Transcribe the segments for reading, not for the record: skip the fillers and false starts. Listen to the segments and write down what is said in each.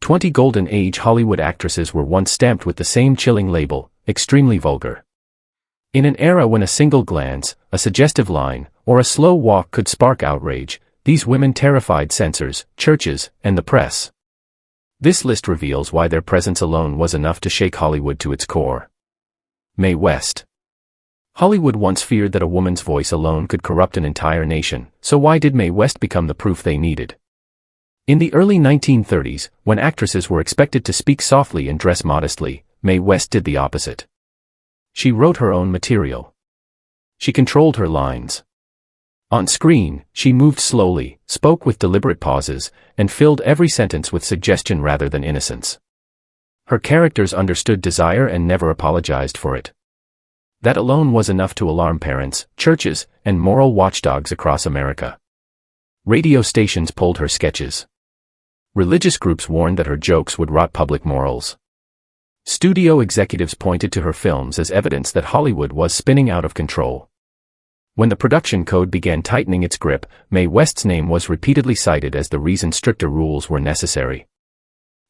20 Golden Age Hollywood actresses were once stamped with the same chilling label, extremely vulgar. In an era when a single glance, a suggestive line, or a slow walk could spark outrage, these women terrified censors, churches, and the press. This list reveals why their presence alone was enough to shake Hollywood to its core. Mae West. Hollywood once feared that a woman's voice alone could corrupt an entire nation, so why did Mae West become the proof they needed? In the early 1930s, when actresses were expected to speak softly and dress modestly, Mae West did the opposite. She wrote her own material. She controlled her lines. On screen, she moved slowly, spoke with deliberate pauses, and filled every sentence with suggestion rather than innocence. Her characters understood desire and never apologized for it. That alone was enough to alarm parents, churches, and moral watchdogs across America. Radio stations pulled her sketches. Religious groups warned that her jokes would rot public morals. Studio executives pointed to her films as evidence that Hollywood was spinning out of control. When the production code began tightening its grip, Mae West's name was repeatedly cited as the reason stricter rules were necessary.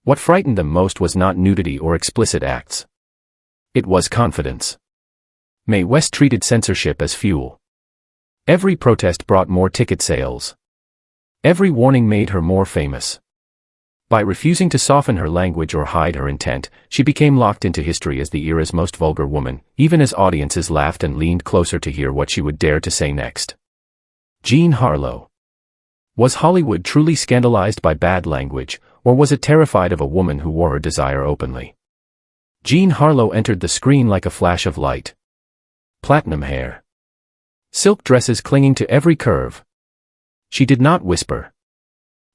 What frightened them most was not nudity or explicit acts. It was confidence. Mae West treated censorship as fuel. Every protest brought more ticket sales. Every warning made her more famous. By refusing to soften her language or hide her intent, she became locked into history as the era's most vulgar woman, even as audiences laughed and leaned closer to hear what she would dare to say next. Jean Harlow. Was Hollywood truly scandalized by bad language, or was it terrified of a woman who wore her desire openly? Jean Harlow entered the screen like a flash of light. Platinum hair. Silk dresses clinging to every curve. She did not whisper.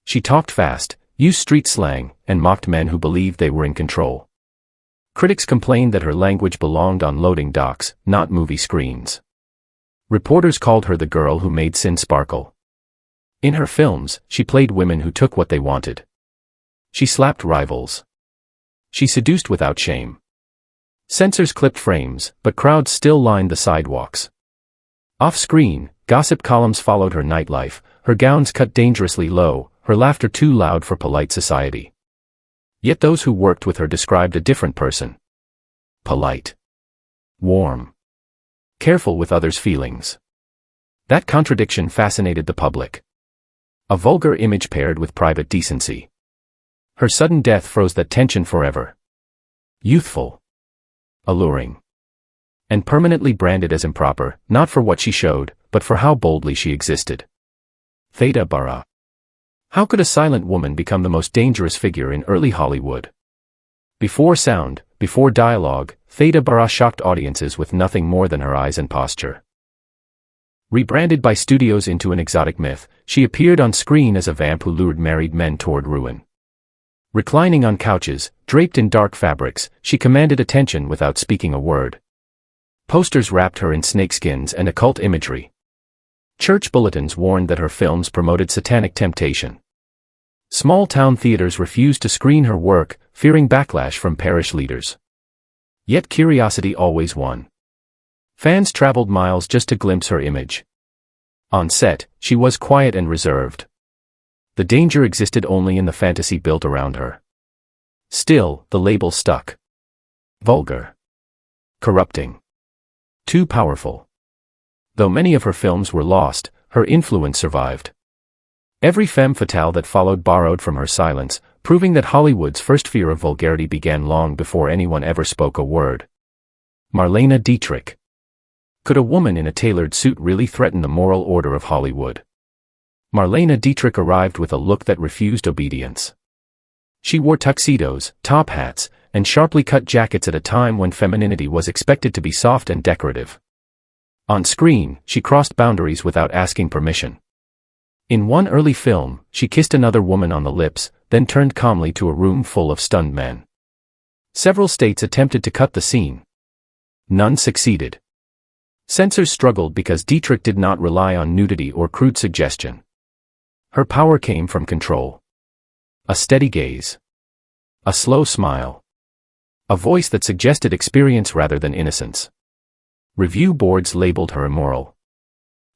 She talked fast, used street slang, and mocked men who believed they were in control. Critics complained that her language belonged on loading docks, not movie screens. Reporters called her the girl who made sin sparkle. In her films, she played women who took what they wanted. She slapped rivals. She seduced without shame. Censors clipped frames, but crowds still lined the sidewalks. Off-screen, gossip columns followed her nightlife, her gowns cut dangerously low, her laughter too loud for polite society. Yet those who worked with her described a different person. Polite. Warm. Careful with others' feelings. That contradiction fascinated the public. A vulgar image paired with private decency. Her sudden death froze that tension forever. Youthful. Alluring. And permanently branded as improper, not for what she showed, but for how boldly she existed. Theda Bara. How could a silent woman become the most dangerous figure in early Hollywood? Before sound, before dialogue, Theda Bara shocked audiences with nothing more than her eyes and posture. Rebranded by studios into an exotic myth, she appeared on screen as a vamp who lured married men toward ruin. Reclining on couches, draped in dark fabrics, she commanded attention without speaking a word. Posters wrapped her in snakeskins and occult imagery. Church bulletins warned that her films promoted satanic temptation. Small-town theaters refused to screen her work, fearing backlash from parish leaders. Yet curiosity always won. Fans traveled miles just to glimpse her image. On set, she was quiet and reserved. The danger existed only in the fantasy built around her. Still, the label stuck. Vulgar. Corrupting. Too powerful. Though many of her films were lost, her influence survived. Every femme fatale that followed borrowed from her silence, proving that Hollywood's first fear of vulgarity began long before anyone ever spoke a word. Marlene Dietrich. Could a woman in a tailored suit really threaten the moral order of Hollywood? Marlene Dietrich arrived with a look that refused obedience. She wore tuxedos, top hats, and sharply cut jackets at a time when femininity was expected to be soft and decorative. On screen, she crossed boundaries without asking permission. In one early film, she kissed another woman on the lips, then turned calmly to a room full of stunned men. Several states attempted to cut the scene. None succeeded. Censors struggled because Dietrich did not rely on nudity or crude suggestion. Her power came from control. A steady gaze. A slow smile. A voice that suggested experience rather than innocence. Review boards labeled her immoral.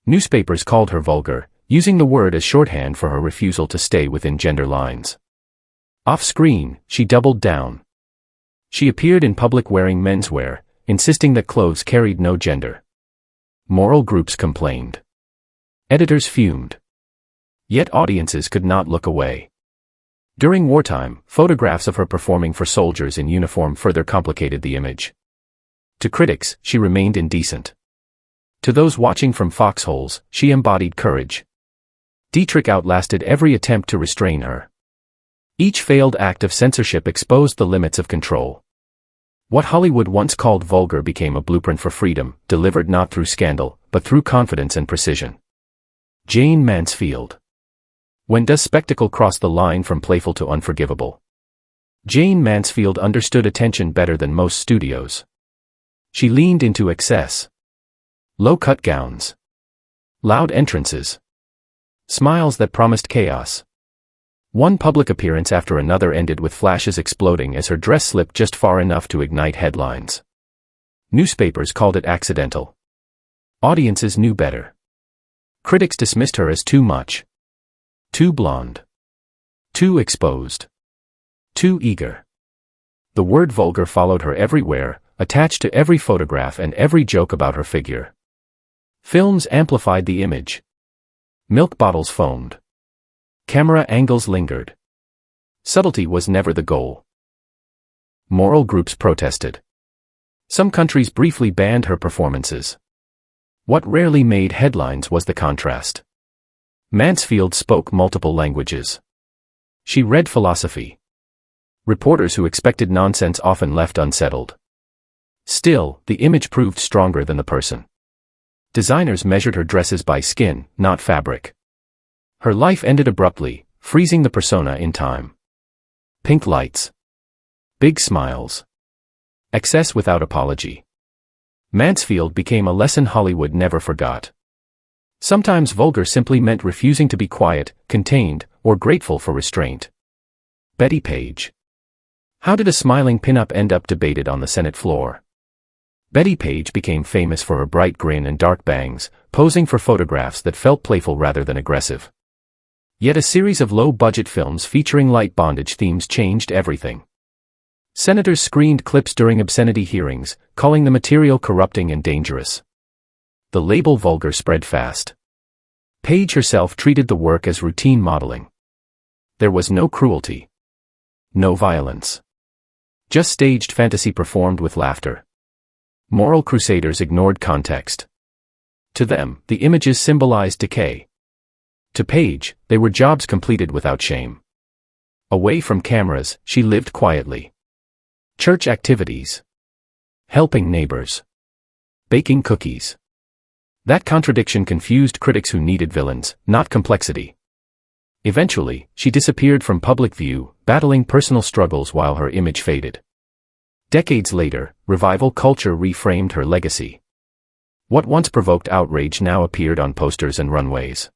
Newspapers called her vulgar, using the word as shorthand for her refusal to stay within gender lines. Off-screen, she doubled down. She appeared in public wearing menswear, insisting that clothes carried no gender. Moral groups complained. Editors fumed. Yet audiences could not look away. During wartime, photographs of her performing for soldiers in uniform further complicated the image. To critics, she remained indecent. To those watching from foxholes, she embodied courage. Dietrich outlasted every attempt to restrain her. Each failed act of censorship exposed the limits of control. What Hollywood once called vulgar became a blueprint for freedom, delivered not through scandal, but through confidence and precision. Jane Mansfield. When does spectacle cross the line from playful to unforgivable? Jane Mansfield understood attention better than most studios. She leaned into excess. Low-cut gowns. Loud entrances. Smiles that promised chaos. One public appearance after another ended with flashes exploding as her dress slipped just far enough to ignite headlines. Newspapers called it accidental. Audiences knew better. Critics dismissed her as too much. Too blonde. Too exposed. Too eager. The word vulgar followed her everywhere, attached to every photograph and every joke about her figure. Films amplified the image. Milk bottles foamed. Camera angles lingered. Subtlety was never the goal. Moral groups protested. Some countries briefly banned her performances. What rarely made headlines was the contrast. Mansfield spoke multiple languages. She read philosophy. Reporters who expected nonsense often left unsettled. Still, the image proved stronger than the person. Designers measured her dresses by skin, not fabric. Her life ended abruptly, freezing the persona in time. Pink lights. Big smiles. Excess without apology. Mansfield became a lesson Hollywood never forgot. Sometimes vulgar simply meant refusing to be quiet, contained, or grateful for restraint. Betty Page. How did a smiling pinup end up debated on the Senate floor? Betty Page became famous for her bright grin and dark bangs, posing for photographs that felt playful rather than aggressive. Yet a series of low-budget films featuring light bondage themes changed everything. Senators screened clips during obscenity hearings, calling the material corrupting and dangerous. The label vulgar spread fast. Page herself treated the work as routine modeling. There was no cruelty. No violence. Just staged fantasy performed with laughter. Moral crusaders ignored context. To them, the images symbolized decay. To Page, they were jobs completed without shame. Away from cameras, she lived quietly. Church activities. Helping neighbors. Baking cookies. That contradiction confused critics who needed villains, not complexity. Eventually, she disappeared from public view, battling personal struggles while her image faded. Decades later, revival culture reframed her legacy. What once provoked outrage now appeared on posters and runways.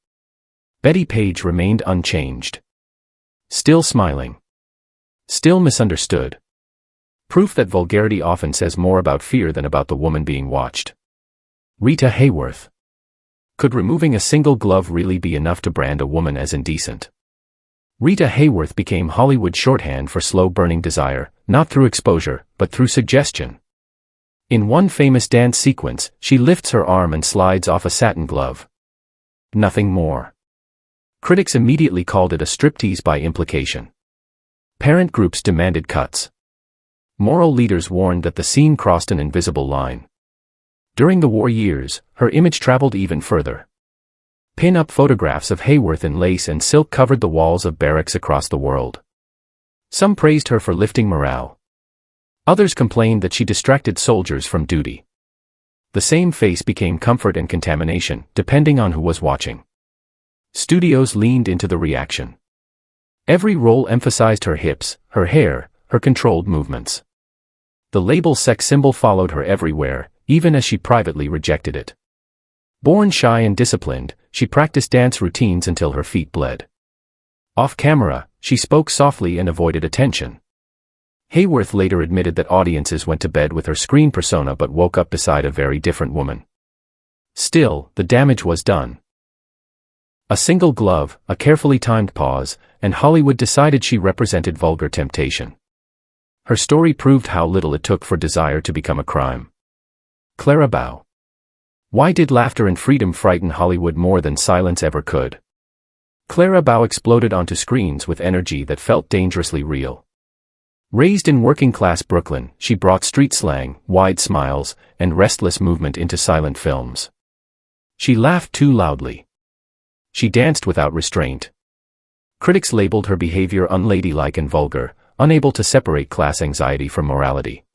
Betty Page remained unchanged. Still smiling. Still misunderstood. Proof that vulgarity often says more about fear than about the woman being watched. Rita Hayworth. Could removing a single glove really be enough to brand a woman as indecent? Rita Hayworth became Hollywood shorthand for slow-burning desire, not through exposure, but through suggestion. In one famous dance sequence, she lifts her arm and slides off a satin glove. Nothing more. Critics immediately called it a striptease by implication. Parent groups demanded cuts. Moral leaders warned that the scene crossed an invisible line. During the war years, her image traveled even further. Pin-up photographs of Hayworth in lace and silk covered the walls of barracks across the world. Some praised her for lifting morale. Others complained that she distracted soldiers from duty. The same face became comfort and contamination, depending on who was watching. Studios leaned into the reaction. Every role emphasized her hips, her hair, her controlled movements. The label sex symbol followed her everywhere, even as she privately rejected it. Born shy and disciplined, she practiced dance routines until her feet bled. Off camera, she spoke softly and avoided attention. Hayworth later admitted that audiences went to bed with her screen persona but woke up beside a very different woman. Still, the damage was done. A single glove, a carefully timed pause, and Hollywood decided she represented vulgar temptation. Her story proved how little it took for desire to become a crime. Clara Bow. Why did laughter and freedom frighten Hollywood more than silence ever could? Clara Bow exploded onto screens with energy that felt dangerously real. Raised in working-class Brooklyn, she brought street slang, wide smiles, and restless movement into silent films. She laughed too loudly. She danced without restraint. Critics labeled her behavior unladylike and vulgar, unable to separate class anxiety from morality.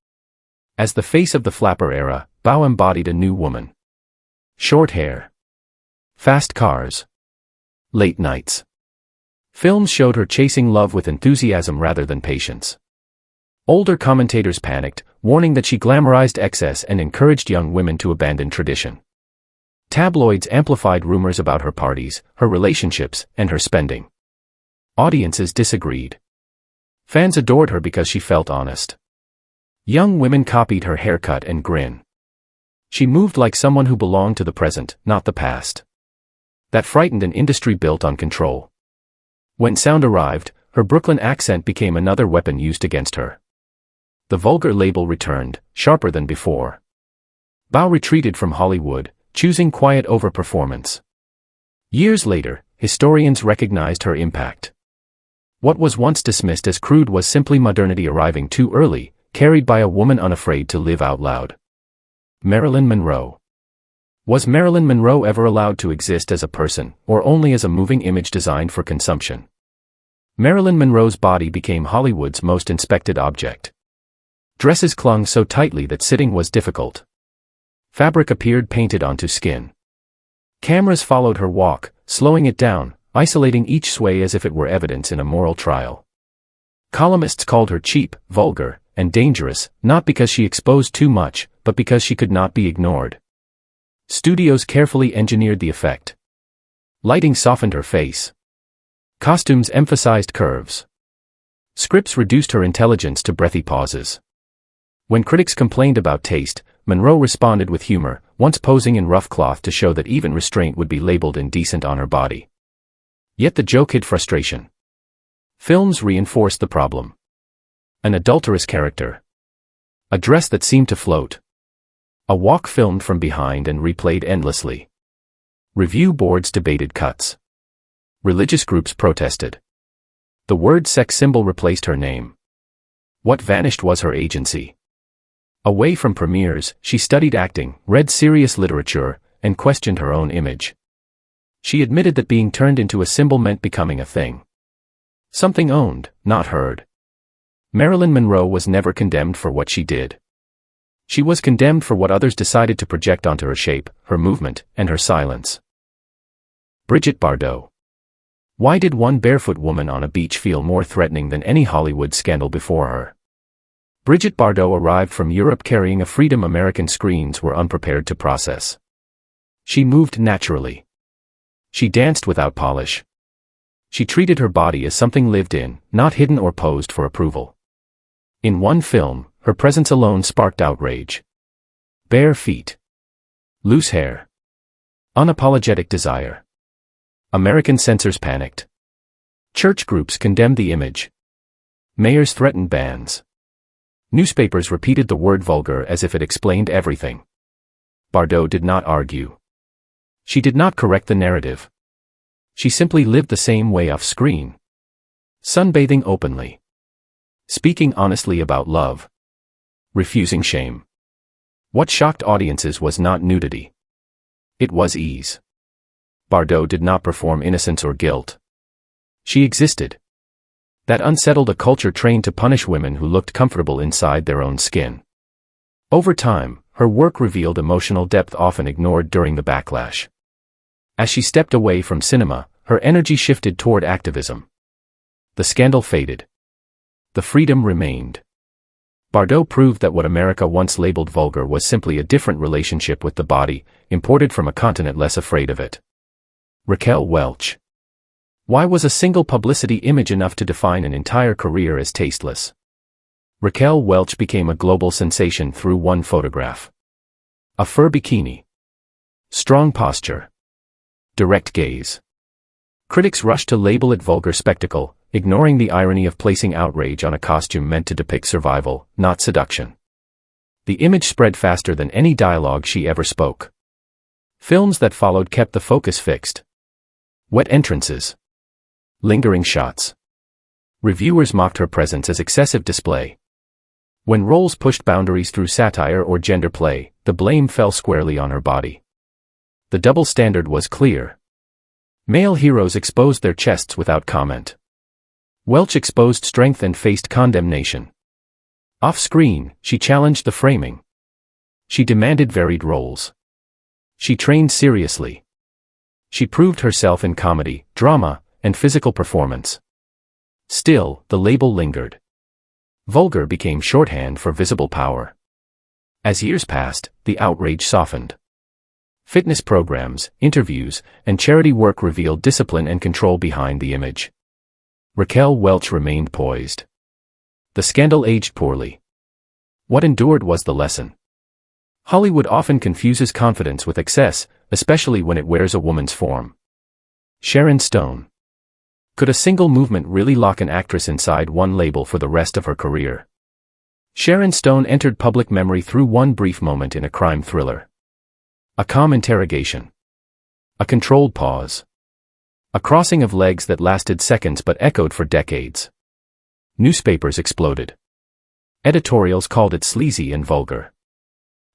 As the face of the flapper era, Bow embodied a new woman. Short hair. Fast cars. Late nights. Films showed her chasing love with enthusiasm rather than patience. Older commentators panicked, warning that she glamorized excess and encouraged young women to abandon tradition. Tabloids amplified rumors about her parties, her relationships, and her spending. Audiences disagreed. Fans adored her because she felt honest. Young women copied her haircut and grin. She moved like someone who belonged to the present, not the past. That frightened an industry built on control. When sound arrived, her Brooklyn accent became another weapon used against her. The vulgar label returned, sharper than before. Bow retreated from Hollywood, choosing quiet over performance. Years later, historians recognized her impact. What was once dismissed as crude was simply modernity arriving too early, carried by a woman unafraid to live out loud. Marilyn Monroe. Was Marilyn Monroe ever allowed to exist as a person, or only as a moving image designed for consumption? Marilyn Monroe's body became Hollywood's most inspected object. Dresses clung so tightly that sitting was difficult. Fabric appeared painted onto skin. Cameras followed her walk, slowing it down, isolating each sway as if it were evidence in a moral trial. Columnists called her cheap, vulgar, and dangerous, not because she exposed too much, but because she could not be ignored. Studios carefully engineered the effect. Lighting softened her face. Costumes emphasized curves. Scripts reduced her intelligence to breathy pauses. When critics complained about taste, Monroe responded with humor, once posing in rough cloth to show that even restraint would be labeled indecent on her body. Yet the joke hid frustration. Films reinforced the problem. An adulterous character. A dress that seemed to float. A walk filmed from behind and replayed endlessly. Review boards debated cuts. Religious groups protested. The word sex symbol replaced her name. What vanished was her agency. Away from premieres, she studied acting, read serious literature, and questioned her own image. She admitted that being turned into a symbol meant becoming a thing. Something owned, not heard. Marilyn Monroe was never condemned for what she did. She was condemned for what others decided to project onto her shape, her movement, and her silence. Brigitte Bardot. Why did one barefoot woman on a beach feel more threatening than any Hollywood scandal before her? Brigitte Bardot arrived from Europe carrying a freedom American screens were unprepared to process. She moved naturally. She danced without polish. She treated her body as something lived in, not hidden or posed for approval. In one film, her presence alone sparked outrage. Bare feet. Loose hair. Unapologetic desire. American censors panicked. Church groups condemned the image. Mayors threatened bans. Newspapers repeated the word vulgar as if it explained everything. Bardot did not argue. She did not correct the narrative. She simply lived the same way off screen. Sunbathing openly. Speaking honestly about love. Refusing shame. What shocked audiences was not nudity. It was ease. Bardot did not perform innocence or guilt. She existed. That unsettled a culture trained to punish women who looked comfortable inside their own skin. Over time, her work revealed emotional depth often ignored during the backlash. As she stepped away from cinema, her energy shifted toward activism. The scandal faded. The freedom remained. Bardot proved that what America once labeled vulgar was simply a different relationship with the body, imported from a continent less afraid of it. Raquel Welch. Why was a single publicity image enough to define an entire career as tasteless? Raquel Welch became a global sensation through one photograph. A fur bikini. Strong posture. Direct gaze. Critics rushed to label it vulgar spectacle, ignoring the irony of placing outrage on a costume meant to depict survival, not seduction. The image spread faster than any dialogue she ever spoke. Films that followed kept the focus fixed. Wet entrances. Lingering shots. Reviewers mocked her presence as excessive display. When roles pushed boundaries through satire or gender play, the blame fell squarely on her body. The double standard was clear. Male heroes exposed their chests without comment. Welch exposed strength and faced condemnation. Off-screen, she challenged the framing. She demanded varied roles. She trained seriously. She proved herself in comedy, drama, and physical performance. Still, the label lingered. Vulgar became shorthand for visible power. As years passed, the outrage softened. Fitness programs, interviews, and charity work revealed discipline and control behind the image. Raquel Welch remained poised. The scandal aged poorly. What endured was the lesson. Hollywood often confuses confidence with excess, especially when it wears a woman's form. Sharon Stone. Could a single movement really lock an actress inside one label for the rest of her career? Sharon Stone entered public memory through one brief moment in a crime thriller. A calm interrogation. A controlled pause. A crossing of legs that lasted seconds but echoed for decades. Newspapers exploded. Editorials called it sleazy and vulgar.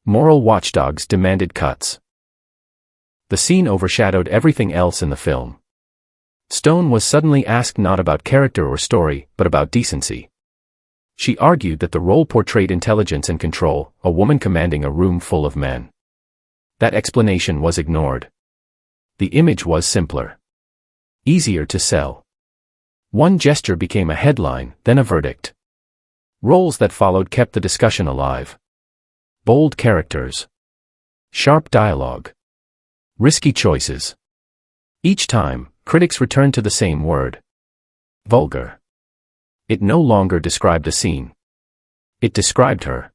Moral watchdogs demanded cuts. The scene overshadowed everything else in the film. Stone was suddenly asked not about character or story, but about decency. She argued that the role portrayed intelligence and control, a woman commanding a room full of men. That explanation was ignored. The image was simpler. Easier to sell. One gesture became a headline, then a verdict. Roles that followed kept the discussion alive. Bold characters. Sharp dialogue. Risky choices. Each time, critics returned to the same word. Vulgar. It no longer described a scene. It described her.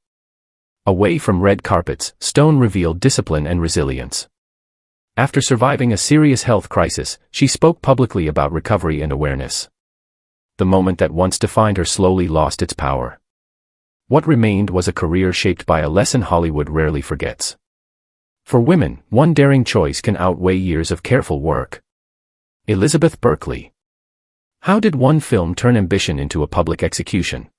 Away from red carpets, Stone revealed discipline and resilience. After surviving a serious health crisis, she spoke publicly about recovery and awareness. The moment that once defined her slowly lost its power. What remained was a career shaped by a lesson Hollywood rarely forgets. For women, one daring choice can outweigh years of careful work. Elizabeth Berkley. How did one film turn ambition into a public execution?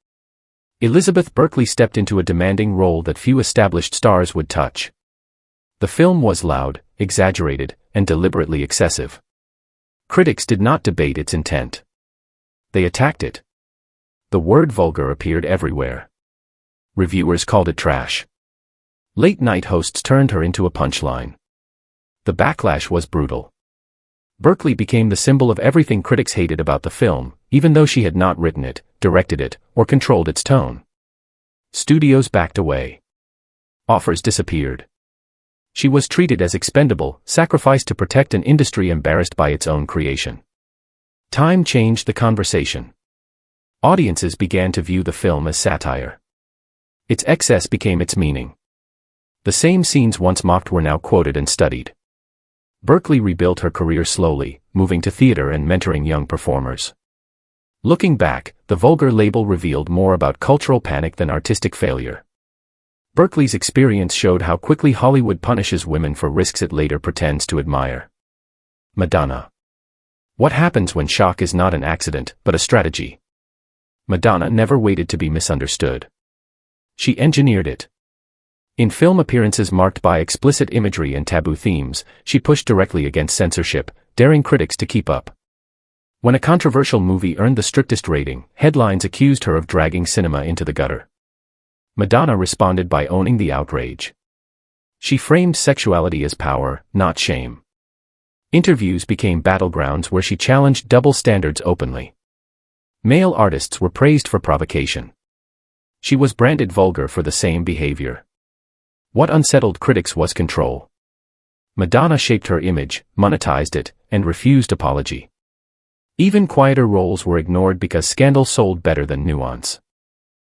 Elizabeth Berkley stepped into a demanding role that few established stars would touch. The film was loud, exaggerated, and deliberately excessive. Critics did not debate its intent. They attacked it. The word vulgar appeared everywhere. Reviewers called it trash. Late-night hosts turned her into a punchline. The backlash was brutal. Berkley became the symbol of everything critics hated about the film, even though she had not written it, directed it, or controlled its tone. Studios backed away. Offers disappeared. She was treated as expendable, sacrificed to protect an industry embarrassed by its own creation. Time changed the conversation. Audiences began to view the film as satire. Its excess became its meaning. The same scenes once mocked were now quoted and studied. Berkley rebuilt her career slowly, moving to theater and mentoring young performers. Looking back, the vulgar label revealed more about cultural panic than artistic failure. Berkley's experience showed how quickly Hollywood punishes women for risks it later pretends to admire. Madonna. What happens when shock is not an accident, but a strategy? Madonna never waited to be misunderstood. She engineered it. In film appearances marked by explicit imagery and taboo themes, she pushed directly against censorship, daring critics to keep up. When a controversial movie earned the strictest rating, headlines accused her of dragging cinema into the gutter. Madonna responded by owning the outrage. She framed sexuality as power, not shame. Interviews became battlegrounds where she challenged double standards openly. Male artists were praised for provocation. She was branded vulgar for the same behavior. What unsettled critics was control. Madonna shaped her image, monetized it, and refused apology. Even quieter roles were ignored because scandal sold better than nuance.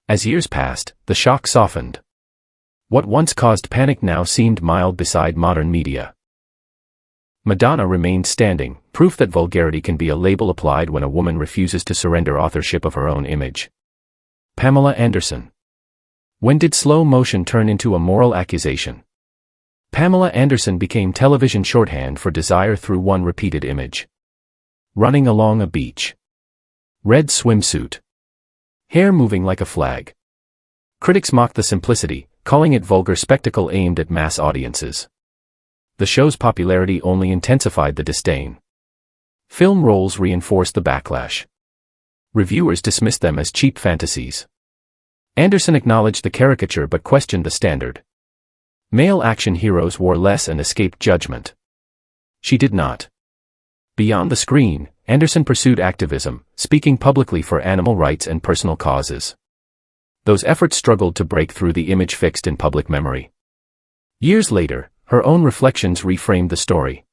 As years passed, the shock softened. What once caused panic now seemed mild beside modern media. Madonna remained standing, Proof that vulgarity can be a label applied when a woman refuses to surrender authorship of her own image. Pamela Anderson. When did slow motion turn into a moral accusation? Pamela Anderson became television shorthand for desire through one repeated image. Running along a beach. Red swimsuit. Hair moving like a flag. Critics mocked the simplicity, calling it vulgar spectacle aimed at mass audiences. The show's popularity only intensified the disdain. Film roles reinforced the backlash. Reviewers dismissed them as cheap fantasies. Anderson acknowledged the caricature but questioned the standard. Male action heroes wore less and escaped judgment. She did not. Beyond the screen, Anderson pursued activism, speaking publicly for animal rights and personal causes. Those efforts struggled to break through the image fixed in public memory. Years later, her own reflections reframed the story.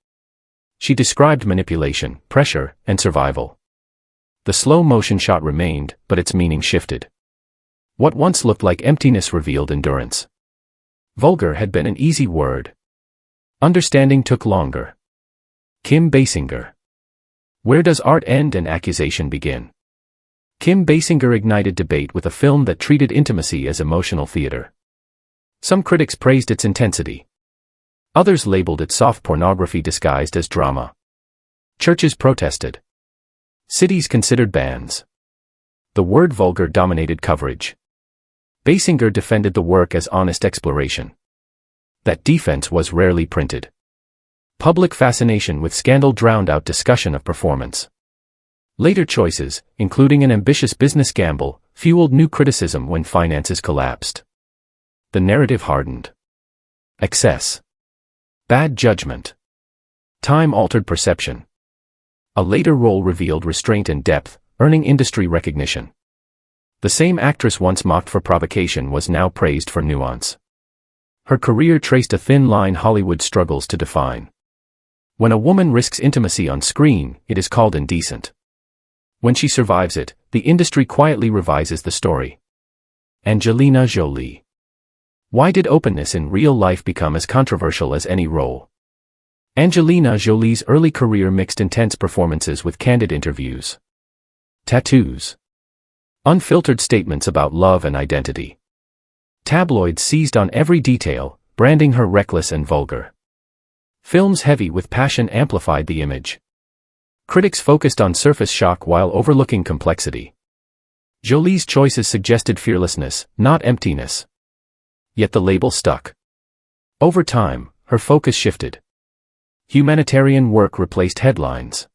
She described manipulation, pressure, and survival. The slow-motion shot remained, but its meaning shifted. What once looked like emptiness revealed endurance. Vulgar had been an easy word. Understanding took longer. Kim Basinger. Where does art end and accusation begin? Kim Basinger ignited debate with a film that treated intimacy as emotional theater. Some critics praised its intensity. Others labeled it soft pornography disguised as drama. Churches protested. Cities considered bans. The word vulgar dominated coverage. Basinger defended the work as honest exploration. That defense was rarely printed. Public fascination with scandal drowned out discussion of performance. Later choices, including an ambitious business gamble, fueled new criticism when finances collapsed. The narrative hardened. Excess. Bad judgment. Time altered perception. A later role revealed restraint and depth, earning industry recognition. The same actress once mocked for provocation was now praised for nuance. Her career traced a thin line Hollywood struggles to define. When a woman risks intimacy on screen, it is called indecent. When she survives it, the industry quietly revises the story. Angelina Jolie. Why did openness in real life become as controversial as any role? Angelina Jolie's early career mixed intense performances with candid interviews. Tattoos. Unfiltered statements about love and identity. Tabloids seized on every detail, branding her reckless and vulgar. Films heavy with passion amplified the image. Critics focused on surface shock while overlooking complexity. Jolie's choices suggested fearlessness, not emptiness. Yet the label stuck. Over time, her focus shifted. Humanitarian work replaced headlines.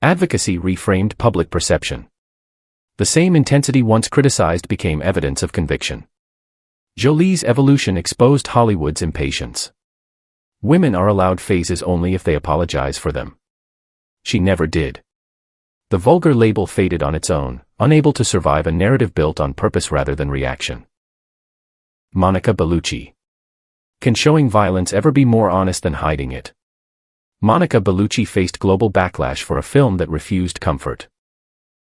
Advocacy reframed public perception. The same intensity once criticized became evidence of conviction. Jolie's evolution exposed Hollywood's impatience. Women are allowed phases only if they apologize for them. She never did. The vulgar label faded on its own, unable to survive a narrative built on purpose rather than reaction. Monica Bellucci. Can showing violence ever be more honest than hiding it? Monica Bellucci faced global backlash for a film that refused comfort.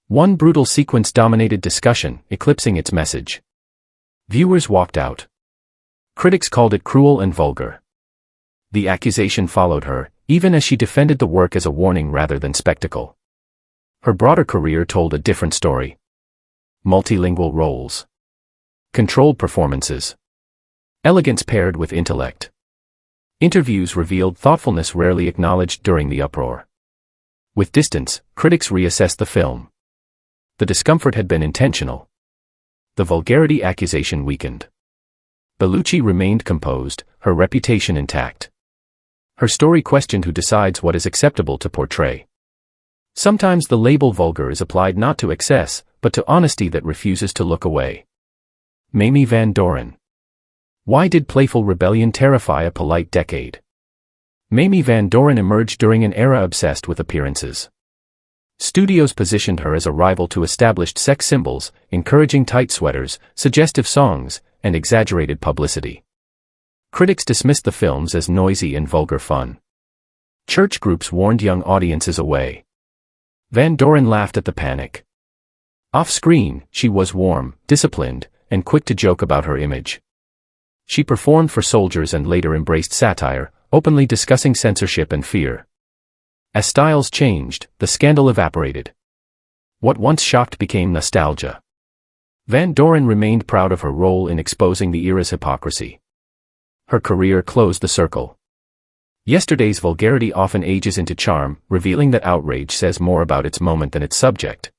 One brutal sequence dominated discussion, eclipsing its message. Viewers walked out. Critics called it cruel and vulgar. The accusation followed her, even as she defended the work as a warning rather than spectacle. Her broader career told a different story. Multilingual roles. Controlled performances. Elegance paired with intellect. Interviews revealed thoughtfulness rarely acknowledged during the uproar. With distance, critics reassessed the film. The discomfort had been intentional. The vulgarity accusation weakened. Bellucci remained composed, her reputation intact. Her story questioned who decides what is acceptable to portray. Sometimes the label vulgar is applied not to excess, but to honesty that refuses to look away. Mamie Van Doren. Why did playful rebellion terrify a polite decade? Mamie Van Doren emerged during an era obsessed with appearances. Studios positioned her as a rival to established sex symbols, encouraging tight sweaters, suggestive songs, and exaggerated publicity. Critics dismissed the films as noisy and vulgar fun. Church groups warned young audiences away. Van Doren laughed at the panic. Off-screen, she was warm, disciplined, and quick to joke about her image. She performed for soldiers and later embraced satire, openly discussing censorship and fear. As styles changed, the scandal evaporated. What once shocked became nostalgia. Van Doren remained proud of her role in exposing the era's hypocrisy. Her career closed the circle. Yesterday's vulgarity often ages into charm, revealing that outrage says more about its moment than its subject.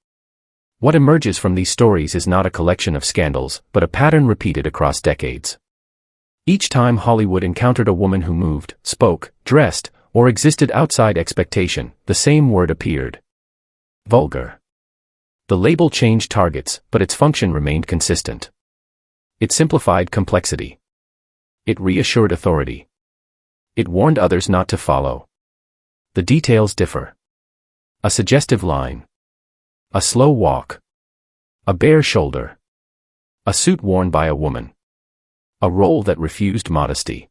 What emerges from these stories is not a collection of scandals, but a pattern repeated across decades. Each time Hollywood encountered a woman who moved, spoke, dressed, or existed outside expectation, the same word appeared. Vulgar. The label changed targets, but its function remained consistent. It simplified complexity. It reassured authority. It warned others not to follow. The details differ. A suggestive line. A slow walk. A bare shoulder. A suit worn by a woman. A role that refused modesty.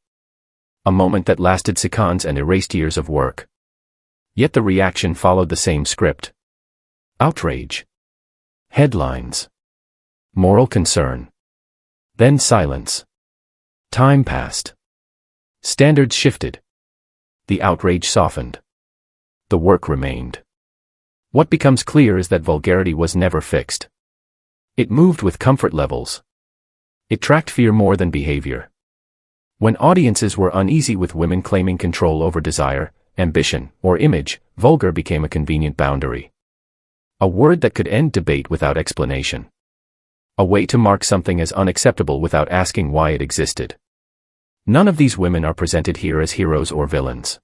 A moment that lasted seconds and erased years of work. Yet the reaction followed the same script. Outrage. Headlines. Moral concern. Then silence. Time passed. Standards shifted. The outrage softened. The work remained. What becomes clear is that vulgarity was never fixed. It moved with comfort levels. It tracked fear more than behavior. When audiences were uneasy with women claiming control over desire, ambition, or image, vulgar became a convenient boundary. A word that could end debate without explanation. A way to mark something as unacceptable without asking why it existed. None of these women are presented here as heroes or villains.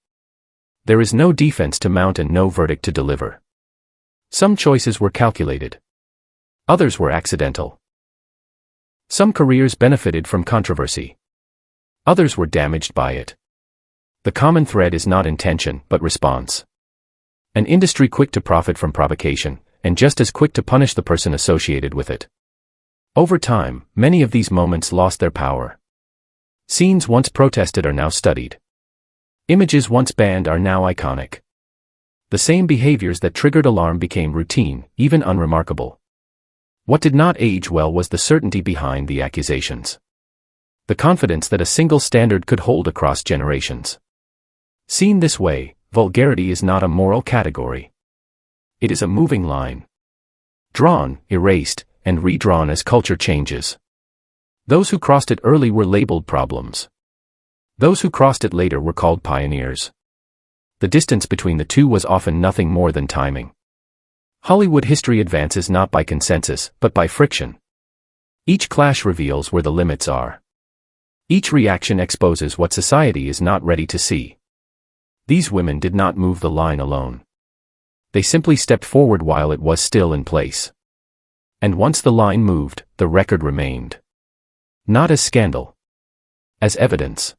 There is no defense to mount and no verdict to deliver. Some choices were calculated. Others were accidental. Some careers benefited from controversy. Others were damaged by it. The common thread is not intention, but response. An industry quick to profit from provocation, and just as quick to punish the person associated with it. Over time, many of these moments lost their power. Scenes once protested are now studied. Images once banned are now iconic. The same behaviors that triggered alarm became routine, even unremarkable. What did not age well was the certainty behind the accusations. The confidence that a single standard could hold across generations. Seen this way, vulgarity is not a moral category. It is a moving line. Drawn, erased, and redrawn as culture changes. Those who crossed it early were labeled problems. Those who crossed it later were called pioneers. The distance between the two was often nothing more than timing. Hollywood history advances not by consensus, but by friction. Each clash reveals where the limits are. Each reaction exposes what society is not ready to see. These women did not move the line alone. They simply stepped forward while it was still in place. And once the line moved, the record remained. Not as scandal. As evidence.